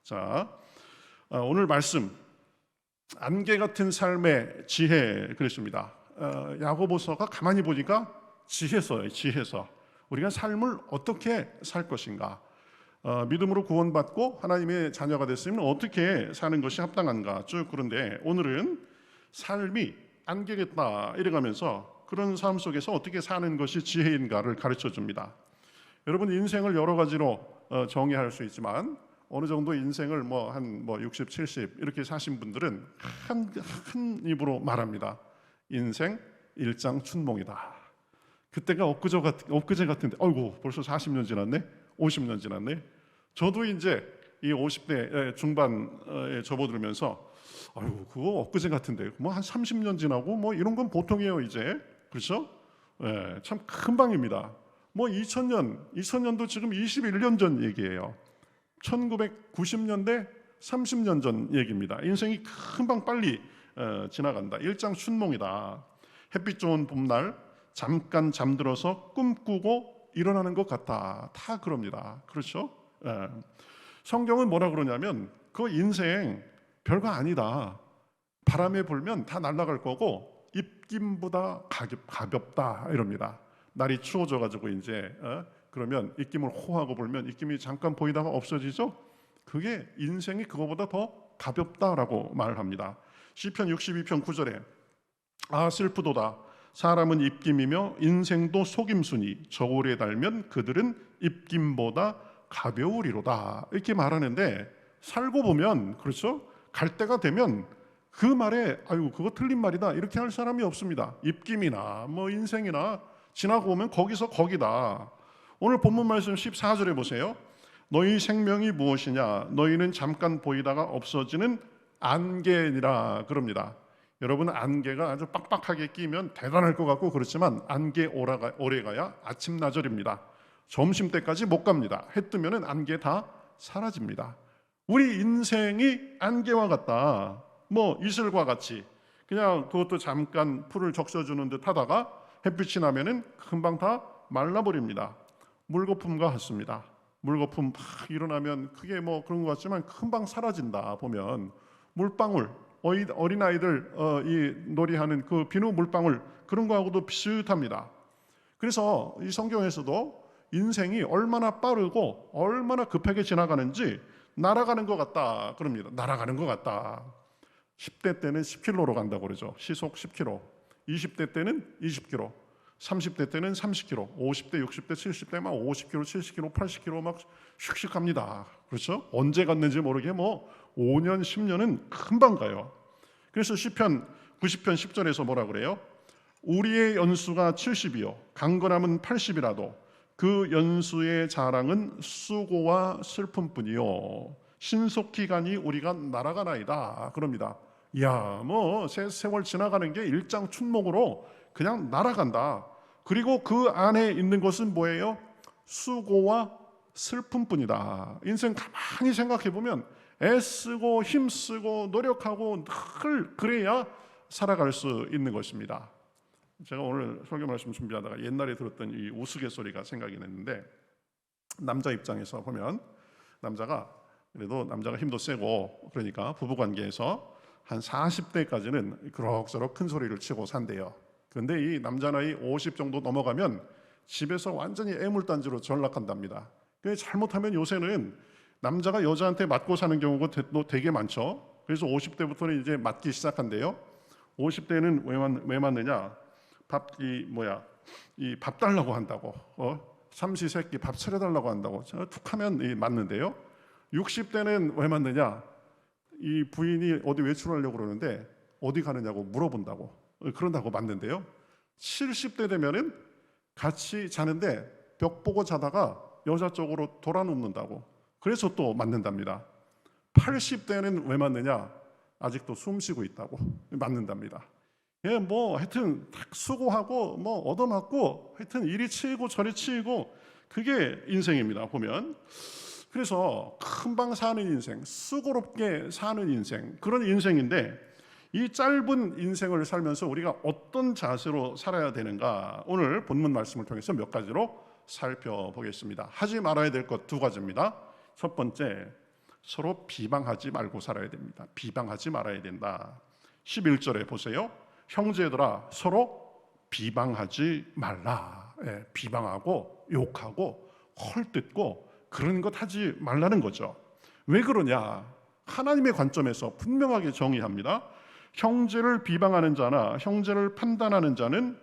자, 오늘 말씀 안개 같은 삶의 지혜 그랬습니다. 야고보서가 가만히 보니까 지혜서예요. 지혜서. 우리가 삶을 어떻게 살 것인가, 믿음으로 구원받고 하나님의 자녀가 됐으면 어떻게 사는 것이 합당한가 쭉. 그런데 오늘은 삶이 안개겠다 이래가면서 그런 삶 속에서 어떻게 사는 것이 지혜인가를 가르쳐 줍니다. 여러분, 인생을 여러 가지로 정의할 수 있지만 어느 정도 인생을 한 60, 70 이렇게 사신 분들은 한 입으로 말합니다. 인생 일장춘몽이다. 그때가 엊그제 같은데, 아이고 벌써 40년 지났네, 50년 지났네. 저도 이제 이 50대 중반에 접어들면서 아이고 그거 엊그제 같은데, 한 30년 지나고 이런 건 보통이에요 이제. 그렇죠? 참 금방입니다. 2000년도 지금 21년 전 얘기예요. 1990년대 30년 전 얘기입니다. 인생이 금방 빨리 지나간다. 일장춘몽이다. 햇빛 좋은 봄날 잠깐 잠들어서 꿈꾸고 일어나는 것 같다. 다 그럽니다. 그렇죠? 성경은 뭐라 그러냐면 그 인생 별거 아니다. 바람에 불면 다 날아갈 거고 입김보다 가볍다 이럽니다. 날이 추워져 가지고 이제 그러면 입김을 호하고 불면 입김이 잠깐 보이다가 없어지죠. 그게 인생이 그거보다 더 가볍다라고 말합니다. 시편 62편 9절에 아 슬프도다 사람은 입김이며 인생도 속임수니 저울에 달면 그들은 입김보다 가벼우리로다 이렇게 말하는데, 살고 보면 그렇죠? 갈 때가 되면 그 말에 아유 그거 틀린 말이다 이렇게 할 사람이 없습니다. 입김이나 인생이나 지나고 오면 거기서 거기다. 오늘 본문 말씀 14절에 보세요. 너희 생명이 무엇이냐? 너희는 잠깐 보이다가 없어지는 안개니라 그럽니다. 여러분, 안개가 아주 빡빡하게 끼면 대단할 것 같고 그렇지만 안개 오래가야 아침나절입니다. 점심때까지 못 갑니다. 해 뜨면 안개 다 사라집니다. 우리 인생이 안개와 같다. 이슬과 같이 그냥 그것도 잠깐 풀을 적셔주는 듯 하다가 햇빛이 나면은 금방 다 말라버립니다. 물거품과 같습니다. 물거품 막 일어나면 그게 그런 것 같지만 금방 사라진다. 보면 물방울, 어린아이들 이 놀이하는 그 비누 물방울 그런 거하고도 비슷합니다. 그래서 이 성경에서도 인생이 얼마나 빠르고 얼마나 급하게 지나가는지 날아가는 것 같다 그럽니다. 날아가는 것 같다. 10대 때는 10km로 간다고 그러죠. 시속 10km. 20대 때는 20km, 30대 때는 30km, 50대, 60대, 70대 막 50km, 70km, 80km 막 슉슉 갑니다. 그렇죠? 언제 갔는지 모르게 5년, 10년은 금방 가요. 그래서 시편 90편 10절에서 뭐라 그래요? 우리의 연수가 70이요 강건함은 80이라도 그 연수의 자랑은 수고와 슬픔뿐이요 신속히 가니 우리가 날아가나이다 그럽니다. 이야, 세월 지나가는 게 일장춘몽으로 그냥 날아간다. 그리고 그 안에 있는 것은 뭐예요? 수고와 슬픔뿐이다. 인생 가만히 생각해 보면 애쓰고 힘쓰고 노력하고 늘 그래야 살아갈 수 있는 것입니다. 제가 오늘 설교 말씀 준비하다가 옛날에 들었던 이 우스갯소리가 생각이 났는데, 남자 입장에서 보면 남자가 힘도 세고 그러니까 부부관계에서 한 40대까지는 그럭저럭 큰 소리를 치고 산대요. 그런데 이 남자 나이 50 정도 넘어가면 집에서 완전히 애물단지로 전락한답니다. 잘못하면 요새는 남자가 여자한테 맞고 사는 경우가 되게 많죠. 그래서 50대부터는 이제 맞기 시작한대요. 50대는 왜 맞느냐? 밥 달라고 한다고, 삼시세끼 밥 차려달라고 한다고 툭하면 맞는데요. 60대는 왜 맞느냐? 이 부인이 어디 외출하려고 그러는데 어디 가느냐고 물어본다고, 그런다고 맞는데요. 70대 되면은 같이 자는데 벽 보고 자다가 여자 쪽으로 돌아 눕는다고, 그래서 또 맞는답니다. 80대는 왜 맞느냐? 아직도 숨 쉬고 있다고 맞는답니다. 하여튼 수고하고 얻어맞고 하여튼 이리 치이고 저리 치이고 그게 인생입니다. 보면 그래서 금방 사는 인생, 수고롭게 사는 인생, 그런 인생인데 이 짧은 인생을 살면서 우리가 어떤 자세로 살아야 되는가, 오늘 본문 말씀을 통해서 몇 가지로 살펴보겠습니다. 하지 말아야 될 것 두 가지입니다. 첫 번째, 서로 비방하지 말고 살아야 됩니다. 비방하지 말아야 된다. 11절에 보세요. 형제들아 서로 비방하지 말라. 예, 비방하고 욕하고 헐뜯고 그런 것 하지 말라는 거죠. 왜 그러냐? 하나님의 관점에서 분명하게 정의합니다. 형제를 비방하는 자나 형제를 판단하는 자는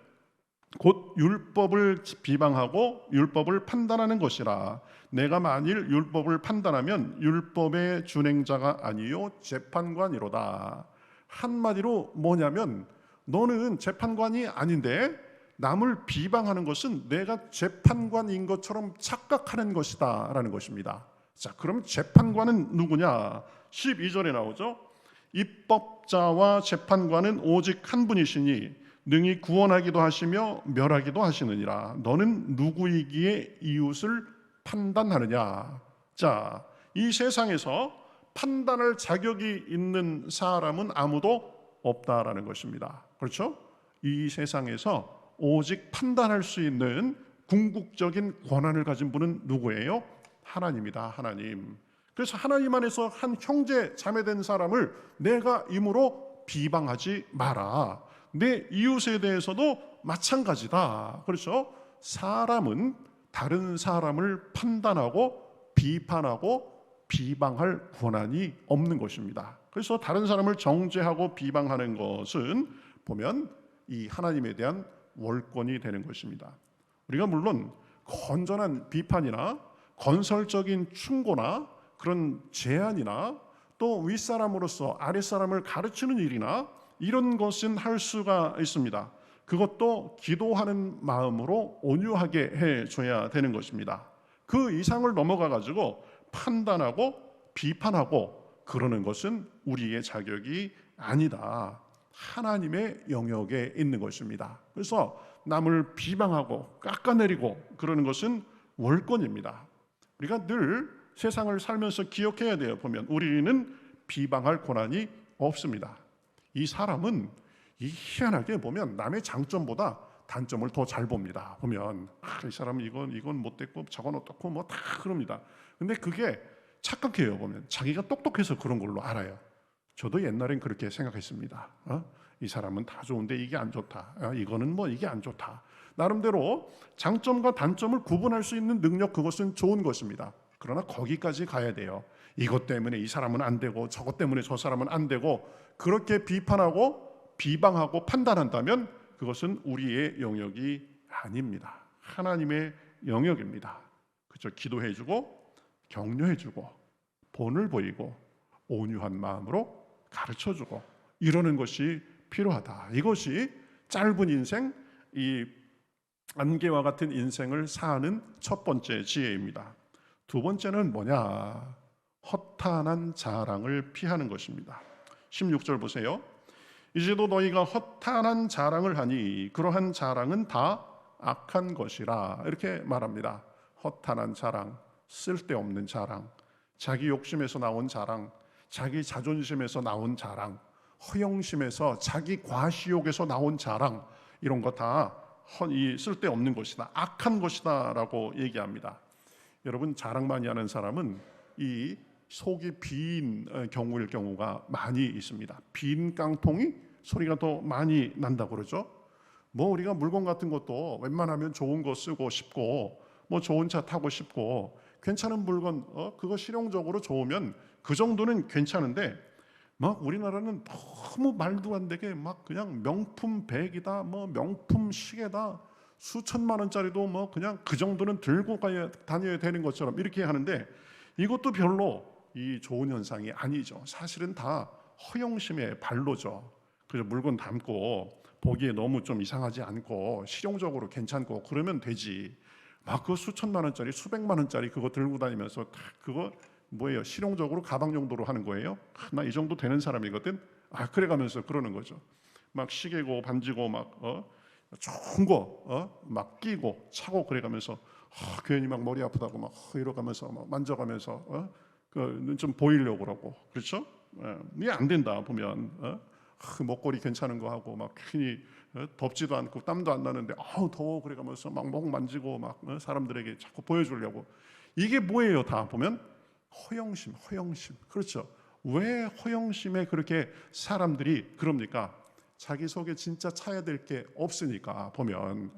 곧 율법을 비방하고 율법을 판단하는 것이라. 내가 만일 율법을 판단하면 율법의 준행자가 아니요 재판관이로다. 한마디로 뭐냐면 너는 재판관이 아닌데 남을 비방하는 것은 내가 재판관인 것처럼 착각하는 것이다 라는 것입니다. 자, 그럼 재판관은 누구냐? 12절에 나오죠. 입법자와 재판관은 오직 한 분이시니 능히 구원하기도 하시며 멸하기도 하시느니라. 너는 누구이기에 이웃을 판단하느냐? 자, 이 세상에서 판단할 자격이 있는 사람은 아무도 없다라는 것입니다. 그렇죠? 이 세상에서 오직 판단할 수 있는 궁극적인 권한을 가진 분은 누구예요? 하나님이다. 하나님. 그래서 하나님 안에서 한 형제 자매된 사람을 내가 임으로 비방하지 마라. 내 이웃에 대해서도 마찬가지다. 그렇죠? 사람은 다른 사람을 판단하고 비판하고 비방할 권한이 없는 것입니다. 그래서 다른 사람을 정죄하고 비방하는 것은 보면 이 하나님에 대한 월권이 되는 것입니다. 우리가 물론 건전한 비판이나 건설적인 충고나 그런 제안이나 또 윗사람으로서 아랫사람을 가르치는 일이나 이런 것은 할 수가 있습니다. 그것도 기도하는 마음으로 온유하게 해줘야 되는 것입니다. 그 이상을 넘어가 가지고 판단하고 비판하고 그러는 것은 우리의 자격이 아니다. 하나님의 영역에 있는 것입니다. 그래서 남을 비방하고 깎아내리고 그러는 것은 월권입니다. 우리가 늘 세상을 살면서 기억해야 돼요. 보면 우리는 비방할 권한이 없습니다. 이 사람은 희한하게 보면 남의 장점보다 단점을 더 잘 봅니다. 보면 이 사람은 이건 못됐고 저건 어떻고 뭐 다 그럽니다. 근데 그게 착각해요. 보면 자기가 똑똑해서 그런 걸로 알아요. 저도 옛날엔 그렇게 생각했습니다. 이 사람은 다 좋은데 이게 안 좋다. 이거는 뭐 이게 안 좋다. 나름대로 장점과 단점을 구분할 수 있는 능력, 그것은 좋은 것입니다. 그러나 거기까지 가야 돼요. 이것 때문에 이 사람은 안 되고 저것 때문에 저 사람은 안 되고 그렇게 비판하고 비방하고 판단한다면 그것은 우리의 영역이 아닙니다. 하나님의 영역입니다. 그렇죠? 기도해주고 격려해주고 본을 보이고 온유한 마음으로 가르쳐주고 이러는 것이 필요하다. 이것이 짧은 인생, 이 안개와 같은 인생을 사는 첫 번째 지혜입니다. 두 번째는 뭐냐? 허탄한 자랑을 피하는 것입니다. 16절 보세요. 이제도 너희가 허탄한 자랑을 하니 그러한 자랑은 다 악한 것이라. 이렇게 말합니다. 허탄한 자랑, 쓸데없는 자랑, 자기 욕심에서 나온 자랑, 자기 자존심에서 나온 자랑, 허영심에서 자기 과시욕에서 나온 자랑, 이런 거 다 쓸데없는 것이다, 악한 것이다 라고 얘기합니다. 여러분, 자랑 많이 하는 사람은 이 속이 빈 경우일 경우가 많이 있습니다. 빈 깡통이 소리가 더 많이 난다고 그러죠. 뭐 우리가 물건 같은 것도 웬만하면 좋은 거 쓰고 싶고 뭐 좋은 차 타고 싶고 괜찮은 물건 그거 실용적으로 좋으면 그 정도는 괜찮은데 막 우리나라는 너무 말도 안 되게 막 그냥 명품 백이다 뭐 명품 시계다 수천만 원짜리도 뭐 그냥 그 정도는 들고 다녀야 되는 것처럼 이렇게 하는데 이것도 별로 이 좋은 현상이 아니죠. 사실은 다 허영심의 발로죠. 그래서 물건 담고 보기에 너무 좀 이상하지 않고 실용적으로 괜찮고 그러면 되지. 막 그 수천만 원짜리 수백만 원짜리 그거 들고 다니면서 그거 뭐예요? 실용적으로 가방 용도로 하는 거예요? 나 이 정도 되는 사람이거든. 그래 가면서 그러는 거죠. 막 시계고 반지고 막 좋은 거 막 끼고 차고 그래 가면서 괜히 막 머리 아프다고 막 이러가면서 막 만져가면서 좀 보이려고 그러고 그렇죠? 이게 안 된다 보면 목걸이 괜찮은 거 하고 막 괜히 덥지도 않고 땀도 안 나는데 더워 그래 가면서 막 목 만지고 막 사람들에게 자꾸 보여주려고 이게 뭐예요? 다 보면 허영심. 그렇죠. 왜 허영심에 그렇게 사람들이 그럽니까? 자기 속에 진짜 차야 될 게 없으니까 보면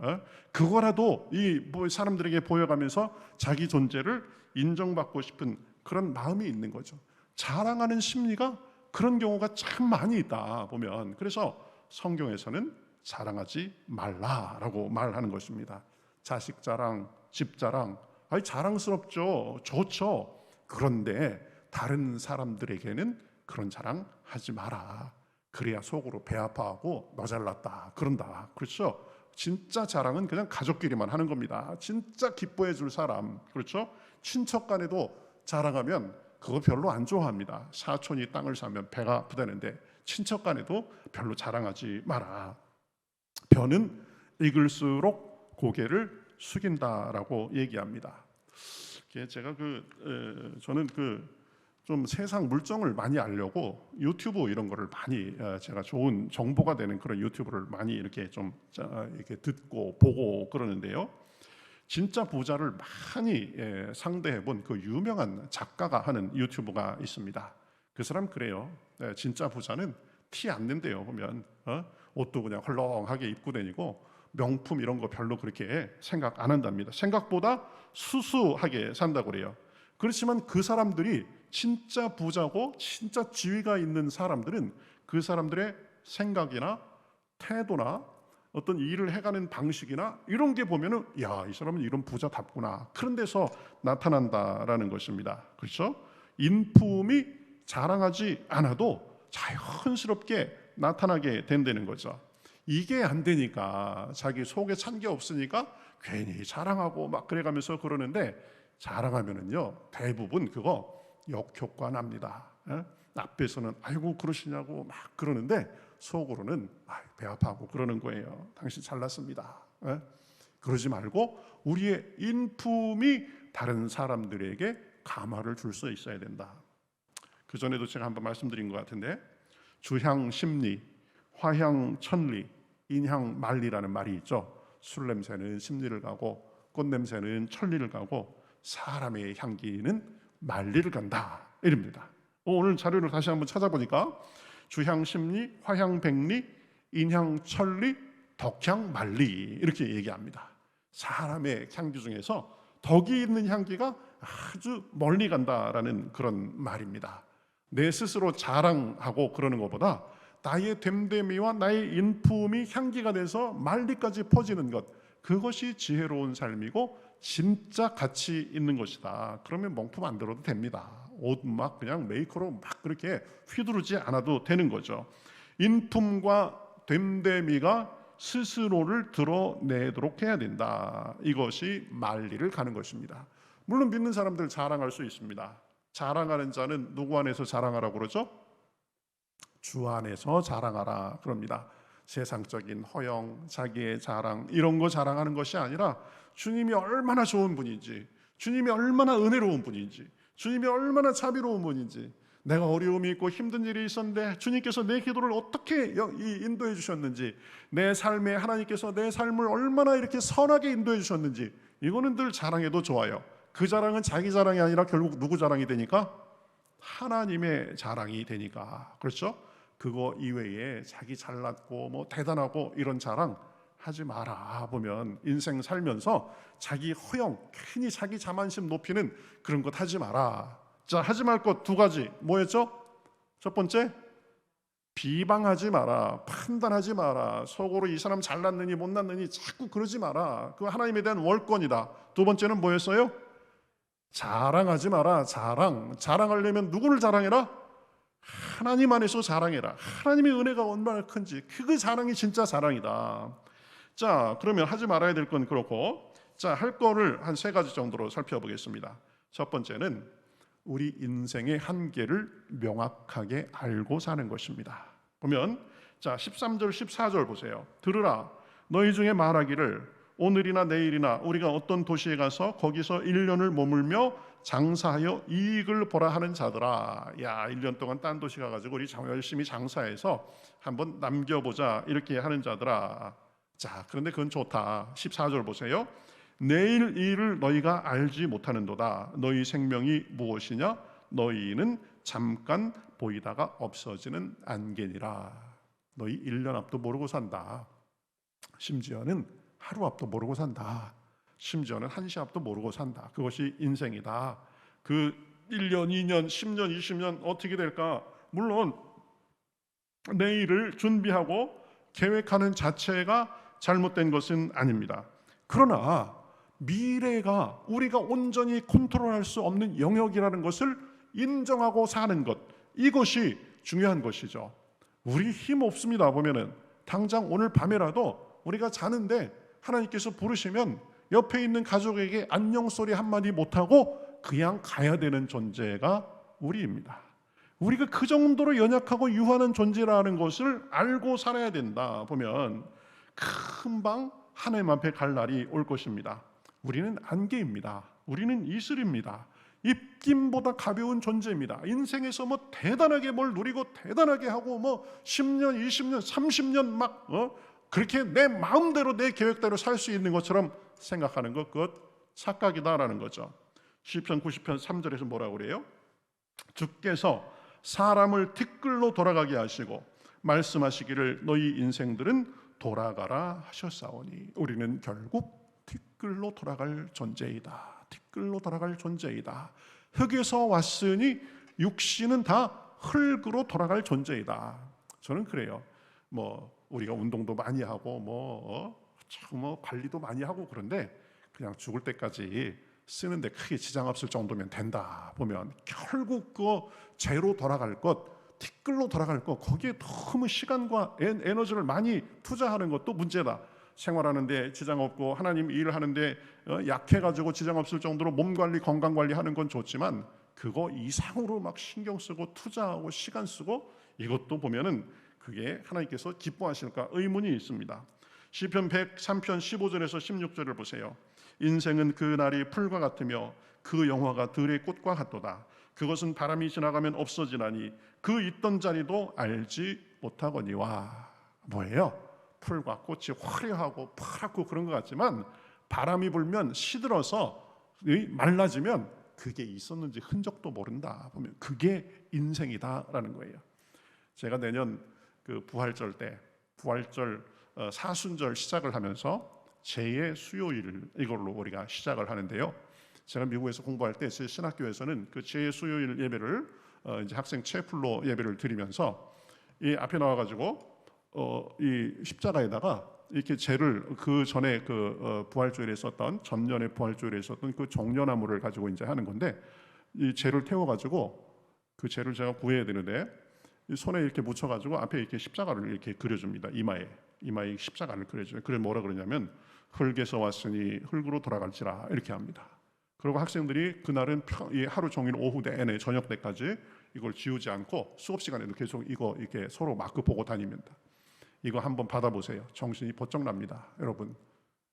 그거라도 이 사람들에게 보여가면서 자기 존재를 인정받고 싶은 그런 마음이 있는 거죠. 자랑하는 심리가 그런 경우가 참 많이 있다 보면. 그래서 성경에서는 자랑하지 말라라고 말하는 것입니다. 자식 자랑, 집 자랑, 아니 자랑스럽죠, 좋죠. 그런데 다른 사람들에게는 그런 자랑 하지 마라. 그래야 속으로 배 아파하고 너 잘났다 그런다. 그렇죠? 진짜 자랑은 그냥 가족끼리만 하는 겁니다. 진짜 기뻐해 줄 사람, 그렇죠? 친척 간에도 자랑하면 그거 별로 안 좋아합니다. 사촌이 땅을 사면 배가 아프다는데 친척 간에도 별로 자랑하지 마라. 벼는 익을수록 고개를 숙인다라고 얘기합니다. 제가 저는 좀 세상 물정을 많이 알려고 유튜브 이런 거를 많이 제가 좋은 정보가 되는 그런 유튜브를 많이 이렇게 좀 이렇게 듣고 보고 그러는데요. 진짜 부자를 많이 상대해 본 그 유명한 작가가 하는 유튜브가 있습니다. 그 사람 그래요. 진짜 부자는 티 안 낸대요. 보면 옷도 그냥 헐렁하게 입고 다니고 명품 이런 거 별로 그렇게 생각 안 한답니다. 생각보다 수수하게 산다고 그래요. 그렇지만 그 사람들이 진짜 부자고 진짜 지위가 있는 사람들은 그 사람들의 생각이나 태도나 어떤 일을 해가는 방식이나 이런 게 보면은 야, 이 사람은 이런 부자답구나 그런 데서 나타난다라는 것입니다. 그렇죠? 인품이 자랑하지 않아도 자연스럽게 나타나게 된다는 거죠. 이게 안 되니까 자기 속에 찬 게 없으니까 괜히 자랑하고 막 그래가면서 그러는데 자랑하면은요 대부분 그거 역효과 납니다. 앞에서는 아이고 그러시냐고 막 그러는데 속으로는 배 아파하고 그러는 거예요. 당신 잘났습니다. 그러지 말고 우리의 인품이 다른 사람들에게 감화를 줄 수 있어야 된다. 그 전에도 제가 한번 말씀드린 것 같은데 주향 심리, 화향 천리, 인향 만리라는 말이 있죠. 술 냄새는 심리를 가고 꽃 냄새는 천리를 가고 사람의 향기는 만리를 간다 이럽니다. 오늘 자료를 다시 한번 찾아보니까 주향 심리, 화향 백리, 인향 천리, 덕향 만리 이렇게 얘기합니다. 사람의 향기 중에서 덕이 있는 향기가 아주 멀리 간다라는 그런 말입니다. 내 스스로 자랑하고 그러는 것보다 나의 됨됨이와 나의 인품이 향기가 돼서 만리까지 퍼지는 것, 그것이 지혜로운 삶이고 진짜 가치 있는 것이다. 그러면 명품 안 들어도 됩니다. 옷 막 그냥 메이커로 막 그렇게 휘두르지 않아도 되는 거죠. 인품과 됨됨이가 스스로를 드러내도록 해야 된다. 이것이 만리를 가는 것입니다. 물론 믿는 사람들 자랑할 수 있습니다. 자랑하는 자는 누구 안에서 자랑하라고 그러죠? 주 안에서 자랑하라 그럽니다. 세상적인 허영, 자기의 자랑 이런 거 자랑하는 것이 아니라 주님이 얼마나 좋은 분인지, 주님이 얼마나 은혜로운 분인지, 주님이 얼마나 자비로운 분인지, 내가 어려움이 있고 힘든 일이 있었는데 주님께서 내 기도를 어떻게 인도해 주셨는지, 내 삶에 하나님께서 내 삶을 얼마나 이렇게 선하게 인도해 주셨는지, 이거는 늘 자랑해도 좋아요. 그 자랑은 자기 자랑이 아니라 결국 누구 자랑이 되니까? 하나님의 자랑이 되니까. 그렇죠? 그거 이외에 자기 잘났고 뭐 대단하고 이런 자랑 하지 마라. 보면 인생 살면서 자기 허영, 괜히 자기 자만심 높이는 그런 것 하지 마라. 자, 하지 말 것 두 가지 뭐였죠? 첫 번째, 비방하지 마라. 판단하지 마라. 속으로 이 사람 잘났느니 못났느니 자꾸 그러지 마라. 그거 하나님에 대한 월권이다. 두 번째는 뭐였어요? 자랑하지 마라. 자랑하려면 누구를 자랑해라? 하나님 안에서 자랑해라. 하나님의 은혜가 얼마나 큰지, 그 자랑이 진짜 자랑이다. 자, 그러면 하지 말아야 될 건 그렇고, 자, 할 거를 한 세 가지 정도로 살펴보겠습니다. 첫 번째는 우리 인생의 한계를 명확하게 알고 사는 것입니다. 보면 자, 13절 14절 보세요. 들으라, 너희 중에 말하기를 오늘이나 내일이나 우리가 어떤 도시에 가서 거기서 1년을 머물며 장사하여 이익을 보라 하는 자들아. 야, 1년 동안 딴 도시 가가지고 우리 열심히 장사해서 한번 남겨보자 이렇게 하는 자들아. 자, 그런데 그건 좋다. 14절 보세요. 내일 일을 너희가 알지 못하는도다. 너희 생명이 무엇이냐? 너희는 잠깐 보이다가 없어지는 안개니라. 너희 1년 앞도 모르고 산다. 심지어는 하루 앞도 모르고 산다. 심지어는 1시 앞도 모르고 산다. 그것이 인생이다. 그 1년, 2년, 10년, 20년 어떻게 될까? 물론 내일을 준비하고 계획하는 자체가 잘못된 것은 아닙니다. 그러나 미래가 우리가 온전히 컨트롤할 수 없는 영역이라는 것을 인정하고 사는 것, 이것이 중요한 것이죠. 우리 힘 없습니다. 보면은 당장 오늘 밤에라도 우리가 자는데 하나님께서 부르시면 옆에 있는 가족에게 안녕 소리 한마디 못하고 그냥 가야 되는 존재가 우리입니다. 우리가 그 정도로 연약하고 유한한 존재라는 것을 알고 살아야 된다. 보면 금방 하나님 앞에 갈 날이 올 것입니다. 우리는 안개입니다. 우리는 이슬입니다. 입김보다 가벼운 존재입니다. 인생에서 뭐 대단하게 뭘 누리고 대단하게 하고 뭐 10년, 20년, 30년 막 그렇게 내 마음대로 내 계획대로 살 수 있는 것처럼 생각하는 것, 그것 착각이다라는 거죠. 시편 90편 3절에서 뭐라고 그래요? 주께서 사람을 티끌로 돌아가게 하시고 말씀하시기를 너희 인생들은 돌아가라 하셨사오니. 우리는 결국 티끌로 돌아갈 존재이다. 티끌로 돌아갈 존재이다. 흙에서 왔으니 육신은 다 흙으로 돌아갈 존재이다. 저는 그래요. 뭐 우리가 운동도 많이 하고 뭐 관리도 많이 하고 그런데 그냥 죽을 때까지 쓰는데 크게 지장 없을 정도면 된다. 보면 결국 그 죄로 돌아갈 것, 티끌로 돌아갈 것, 거기에 너무 시간과 에너지를 많이 투자하는 것도 문제다. 생활하는데 지장 없고 하나님 일을 하는데 약해가지고 지장 없을 정도로 몸 관리, 건강 관리하는 건 좋지만 그거 이상으로 막 신경 쓰고 투자하고 시간 쓰고 이것도 보면은 그게 하나님께서 기뻐하실까 의문이 있습니다. 시편 103편 15절에서 16절을 보세요. 인생은 그 날이 풀과 같으며 그 영화가 들의 꽃과 같도다. 그것은 바람이 지나가면 없어지나니 그 있던 자리도 알지 못하거니와. 뭐예요? 풀과 꽃이 화려하고 파랗고 그런 것 같지만 바람이 불면 시들어서 말라지면 그게 있었는지 흔적도 모른다. 보면 그게 인생이다라는 거예요. 제가 내년 그 부활절 때 부활절 사순절 시작을 하면서 제2의 수요일 이걸로 우리가 시작을 하는데요. 제가 미국에서 공부할 때 제 신학교에서는 그 제2의 수요일 예배를 이제 학생 채플로 예배를 드리면서 이 앞에 나와가지고 이 십자가에다가 이렇게 죄를 그 전에 그 부활주일에 썼던 전년에 부활주일에 썼던 그 종려나무를 가지고 이제 하는 건데 이 죄를 태워가지고 그 죄를 제가 구해야 되는데 이 손에 이렇게 묻혀가지고 앞에 이렇게 십자가를 이렇게 그려줍니다. 이마에 십자가를 그려줘요. 그래 뭐라 그러냐면 흙에서 왔으니 흙으로 돌아갈지라 이렇게 합니다. 그리고 학생들이 그날은 하루 종일 오후 내내 저녁 때까지 이걸 지우지 않고 수업 시간에도 계속 이거 이렇게 서로 마크 보고 다닙니다. 이거 한번 받아보세요. 정신이 번쩍 납니다. 여러분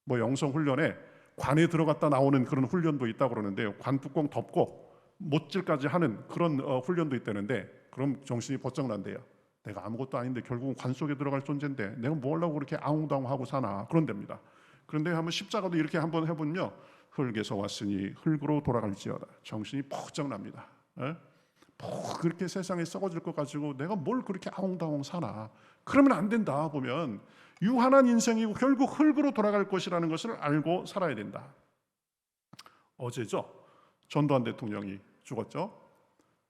뭐 영성 훈련에 관에 들어갔다 나오는 그런 훈련도 있다고 그러는데요. 관 뚜껑 덮고 못질까지 하는 그런 훈련도 있다는데 그럼 정신이 번쩍 난대요. 내가 아무것도 아닌데 결국은 관 속에 들어갈 존재인데 내가 뭐 하려고 그렇게 아웅다웅하고 사나 그런 데입니다. 그런데 한번 십자가도 이렇게 한번 해보면요. 흙에서 왔으니 흙으로 돌아갈지어다. 정신이 번쩍 납니다. 뭐 그렇게 세상에 썩어질 것 가지고 내가 뭘 그렇게 아웅다웅 사나. 그러면 안 된다. 보면 유한한 인생이고 결국 흙으로 돌아갈 것이라는 것을 알고 살아야 된다. 어제죠. 전두환 대통령이 죽었죠.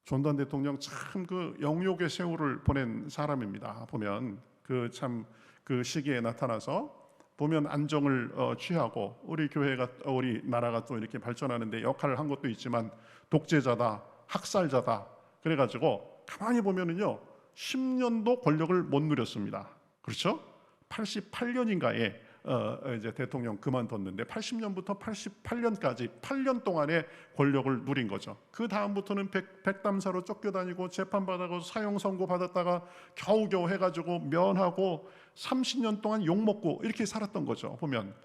전두환 대통령 참 그 영욕의 세월을 보낸 사람입니다. 보면 그 참 그 시기에 나타나서 보면 안정을 취하고 우리 교회가 우리 나라가 또 이렇게 발전하는데 역할을 한 것도 있지만 독재자다, 학살자다. 그래가지고 가만히 보면은요 10년도 권력을 못 누렸습니다. 그렇죠? 88년인가에 이제 대통령 그만뒀는데 80년부터 88년까지 8년 동안의 권력을 누린 거죠. 그 다음부터는 백담사로 쫓겨다니고 재판받아서 사형 선고 받았다가 겨우겨우 해가지고 면하고 30년 동안 욕먹고 이렇게 살았던 거죠. 보면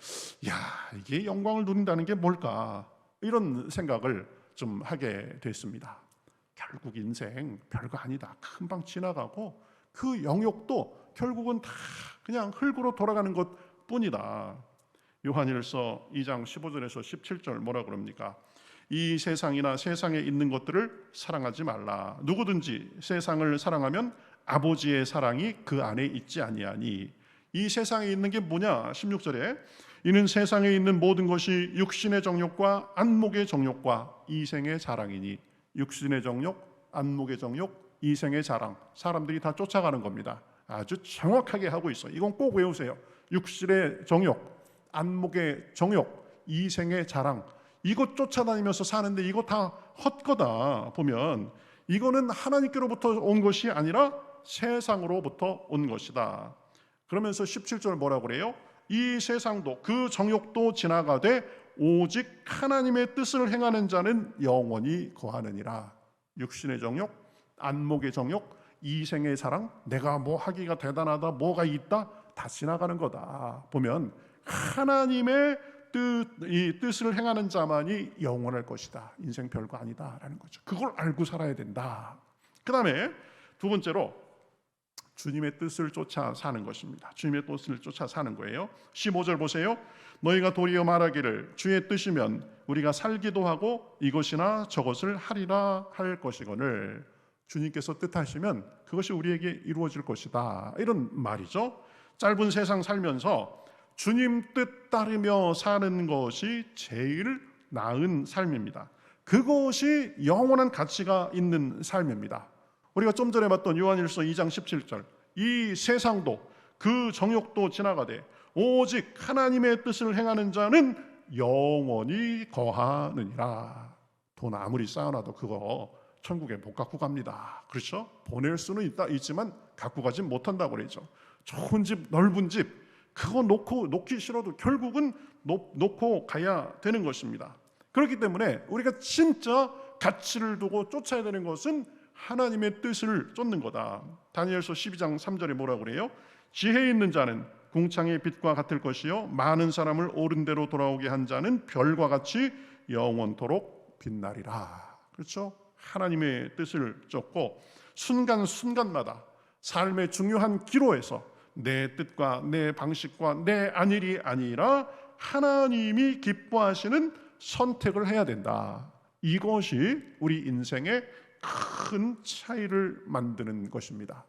야 이게 영광을 누린다는 게 뭘까 이런 생각을 좀 하게 됐습니다. 결국 인생 별거 아니다. 금방 지나가고 그 영역도 결국은 다 그냥 흙으로 돌아가는 것 뿐이다. 요한일서 2장 15절에서 17절 뭐라 그럽니까? 이 세상이나 세상에 있는 것들을 사랑하지 말라. 누구든지 세상을 사랑하면 아버지의 사랑이 그 안에 있지 아니하니. 이 세상에 있는 게 뭐냐? 16절에 이는 세상에 있는 모든 것이 육신의 정욕과 안목의 정욕과 이생의 자랑이니. 육신의 정욕, 안목의 정욕, 이생의 자랑. 사람들이 다 쫓아가는 겁니다. 아주 정확하게 하고 있어요. 이건 꼭 외우세요. 육신의 정욕, 안목의 정욕, 이생의 자랑. 이거 쫓아다니면서 사는데 이거 다 헛거다. 보면 이거는 하나님께로부터 온 것이 아니라 세상으로부터 온 것이다. 그러면서 17절 뭐라고 그래요? 이 세상도 그 정욕도 지나가되 오직 하나님의 뜻을 행하는 자는 영원히 거하느니라. 육신의 정욕, 안목의 정욕, 이생의 사랑, 내가 뭐 하기가 대단하다, 뭐가 있다, 다 지나가는 거다. 보면 하나님의 이 뜻을 행하는 자만이 영원할 것이다. 인생 별거 아니다라는 거죠. 그걸 알고 살아야 된다. 그 다음에 두 번째로 주님의 뜻을 쫓아 사는 것입니다. 주님의 뜻을 쫓아 사는 거예요. 15절 보세요. 너희가 도리어 말하기를 주의 뜻이면 우리가 살기도 하고 이것이나 저것을 하리라 할 것이거늘. 주님께서 뜻하시면 그것이 우리에게 이루어질 것이다. 이런 말이죠. 짧은 세상 살면서 주님 뜻 따르며 사는 것이 제일 나은 삶입니다. 그것이 영원한 가치가 있는 삶입니다. 우리가 좀 전에 봤던 요한일서 2장 17절, 이 세상도 그 정욕도 지나가되 오직 하나님의 뜻을 행하는 자는 영원히 거하느니라. 돈 아무리 쌓아놔도 그거 천국에 못 갖고 갑니다. 그렇죠? 보낼 수는 있지만 갖고 가지 못한다고 그러죠. 좋은 집, 넓은 집, 그거 놓기 싫어도 결국은 놓고 가야 되는 것입니다. 그렇기 때문에 우리가 진짜 가치를 두고 쫓아야 되는 것은 하나님의 뜻을 쫓는 거다. 다니엘서 12장 3절에 뭐라고 그래요? 지혜 있는 자는 궁창의 빛과 같을 것이요 많은 사람을 옳은 대로 돌아오게 한 자는 별과 같이 영원토록 빛나리라. 그렇죠? 하나님의 뜻을 쫓고 순간순간마다 삶의 중요한 기로에서 내 뜻과 내 방식과 내 안일이 아니라 하나님이 기뻐하시는 선택을 해야 된다. 이것이 우리 인생의 큰 차이를 만드는 것입니다.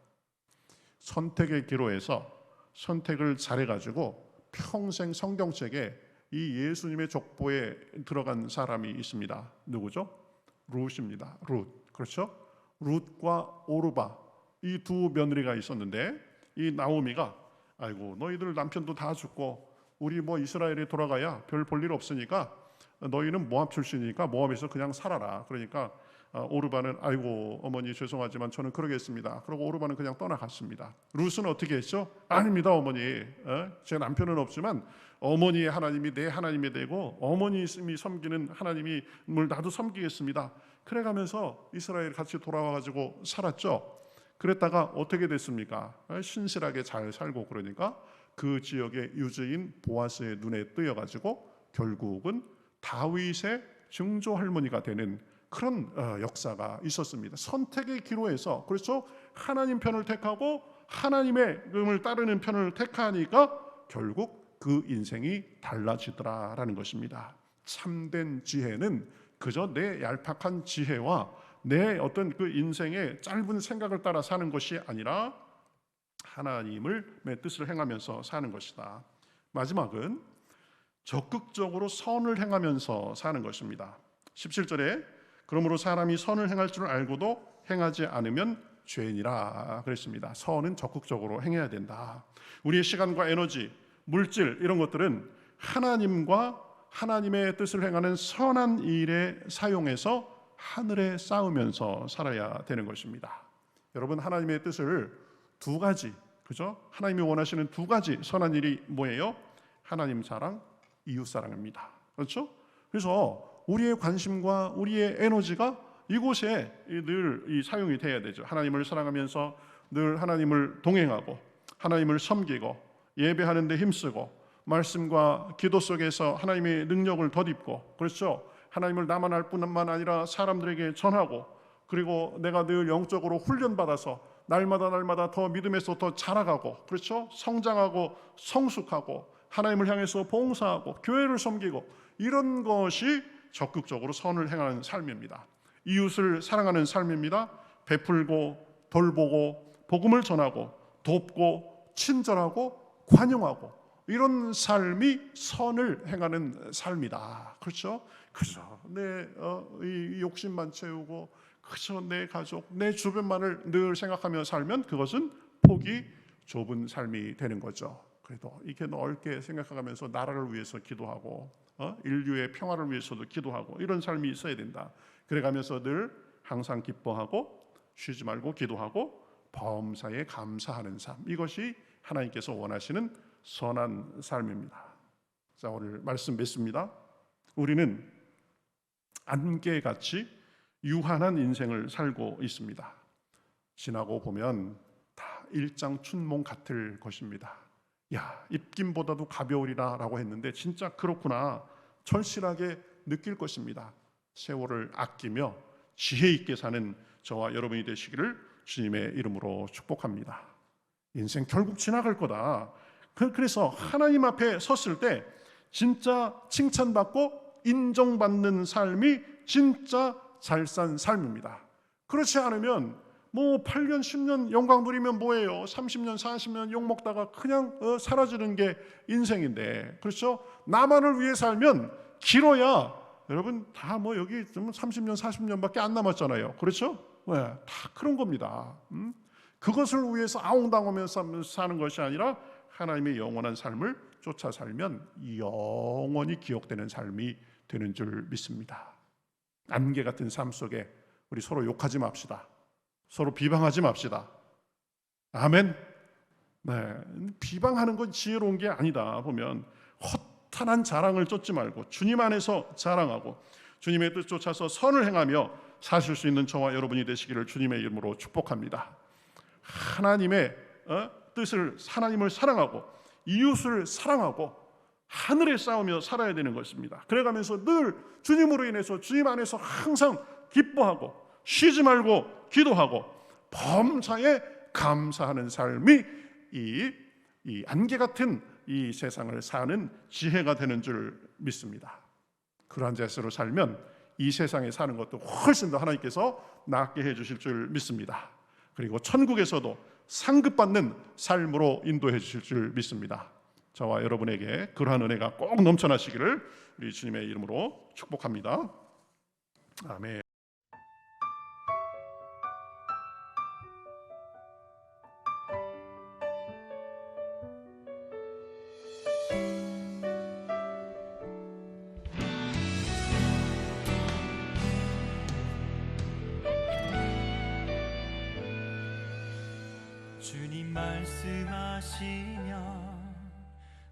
선택의 기로에서 선택을 잘해가지고 평생 성경책에 이 예수님의 족보에 들어간 사람이 있습니다. 누구죠? 룻입니다. 룻. 그렇죠? 룻과 오르바, 이 두 며느리가 있었는데 이 나오미가 아이고 너희들 남편도 다 죽고 우리 뭐 이스라엘에 돌아가야 별 볼 일 없으니까 너희는 모압 출신이니까 모압에서 그냥 살아라. 그러니까 오르바는 아이고 어머니 죄송하지만 저는 그러겠습니다. 그러고 오르바는 그냥 떠나갔습니다. 룻은 어떻게 했죠? 아닙니다 어머니. 제 남편은 없지만 어머니의 하나님이 내 하나님이 되고 어머님이 섬기는 하나님을 나도 섬기겠습니다. 그래가면서 이스라엘 같이 돌아와가지고 살았죠. 그랬다가 어떻게 됐습니까? 신실하게 잘 살고 그러니까 그 지역의 유지인 보아스의 눈에 뜨여가지고 결국은 다윗의 증조 할머니가 되는 그런 역사가 있었습니다. 선택의 기로에서 그렇죠? 하나님 편을 택하고 하나님의 음을 따르는 편을 택하니까 결국 그 인생이 달라지더라라는 것입니다. 참된 지혜는 그저 내 얄팍한 지혜와 내 어떤 그 인생의 짧은 생각을 따라 사는 것이 아니라 하나님의 뜻을 행하면서 사는 것이다. 마지막은 적극적으로 선을 행하면서 사는 것입니다. 17절에 그러므로 사람이 선을 행할 줄 알고도 행하지 않으면 죄인이라 그랬습니다. 선은 적극적으로 행해야 된다. 우리의 시간과 에너지, 물질 이런 것들은 하나님과 하나님의 뜻을 행하는 선한 일에 사용해서 하늘에 쌓으면서 살아야 되는 것입니다. 여러분 하나님의 뜻을 두 가지, 그죠? 하나님이 원하시는 두 가지 선한 일이 뭐예요? 하나님 사랑, 이웃 사랑입니다. 그렇죠? 그래서 우리의 관심과 우리의 에너지가 이곳에 늘 사용이 돼야 되죠. 하나님을 사랑하면서 늘 하나님을 동행하고 하나님을 섬기고 예배하는 데 힘쓰고 말씀과 기도 속에서 하나님의 능력을 덧입고 그렇죠? 하나님을 나만 알 뿐만 아니라 사람들에게 전하고 그리고 내가 늘 영적으로 훈련받아서 날마다 더 믿음에서 더 자라가고 그렇죠? 성장하고 성숙하고 하나님을 향해서 봉사하고 교회를 섬기고 이런 것이 적극적으로 선을 행하는 삶입니다. 이웃을 사랑하는 삶입니다. 베풀고 돌보고 복음을 전하고 돕고 친절하고 관용하고 이런 삶이 선을 행하는 삶이다. 그렇죠? 그죠? 내 이 욕심만 채우고 그저 내 가족, 내 주변만을 늘 생각하며 살면 그것은 폭이 좁은 삶이 되는 거죠. 그래도 이렇게 넓게 생각하면서 나라를 위해서 기도하고 인류의 평화를 위해서도 기도하고 이런 삶이 있어야 된다. 그래가면서 늘 항상 기뻐하고 쉬지 말고 기도하고 범사에 감사하는 삶, 이것이 하나님께서 원하시는 선한 삶입니다. 자, 오늘 말씀 맺습니다. 우리는 안개같이 유한한 인생을 살고 있습니다. 지나고 보면 다 일장춘몽 같을 것입니다. 야, 입김보다도 가벼우리라 라고 했는데 진짜 그렇구나 절실하게 느낄 것입니다. 세월을 아끼며 지혜 있게 사는 저와 여러분이 되시기를 주님의 이름으로 축복합니다. 인생 결국 지나갈 거다. 그래서 하나님 앞에 섰을 때 진짜 칭찬받고 인정받는 삶이 진짜 잘 산 삶입니다. 그렇지 않으면 뭐 8년 10년 영광 누리면 뭐예요? 30년 40년 욕먹다가 그냥 사라지는 게 인생인데, 그렇죠? 나만을 위해 살면 길어야 여러분 다 뭐 여기 30년 40년밖에 안 남았잖아요. 그렇죠? 네, 다 그런 겁니다. 그것을 위해서 아웅당하면서 사는 것이 아니라 하나님의 영원한 삶을 쫓아 살면 영원히 기억되는 삶이 되는 줄 믿습니다. 안개 같은 삶 속에 우리 서로 욕하지 맙시다. 서로 비방하지 맙시다. 아멘. 네, 비방하는 건 지혜로운 게 아니다. 보면 허탄한 자랑을 쫓지 말고 주님 안에서 자랑하고 주님의 뜻 쫓아서 선을 행하며 사실 수 있는 저와 여러분이 되시기를 주님의 이름으로 축복합니다. 하나님의 뜻을, 하나님을 사랑하고 이웃을 사랑하고 하늘에 싸우며 살아야 되는 것입니다. 그래가면서 늘 주님으로 인해서 주님 안에서 항상 기뻐하고 쉬지 말고 기도하고 범사에 감사하는 삶이 이 안개 같은 이 세상을 사는 지혜가 되는 줄 믿습니다. 그러한 자세로 살면 이 세상에 사는 것도 훨씬 더 하나님께서 낫게 해주실 줄 믿습니다. 그리고 천국에서도 상급받는 삶으로 인도해 주실 줄 믿습니다. 저와 여러분에게 그러한 은혜가 꼭 넘쳐나시기를 우리 주님의 이름으로 축복합니다. 아멘. 주님 말씀하시면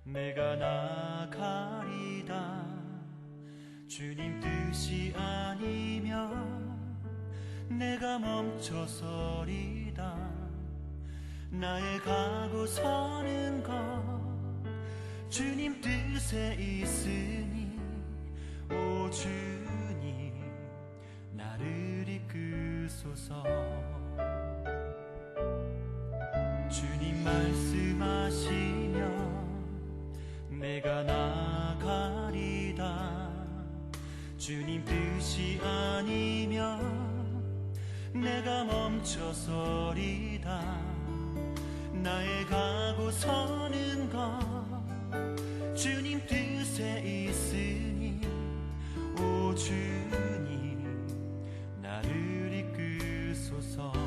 내가 나가리다. 주님 뜻이 아니면 내가 멈춰서리다. 나의 가고 서는 것 주님 뜻에 있으니 오 주님 나를 이끄소서. 주님 말씀하시면 내가 나가리다. 주님 뜻이 아니면 내가 멈춰서리다. 나의 가고 서는 것 주님 뜻에 있으니 오 주님 나를 이끄소서.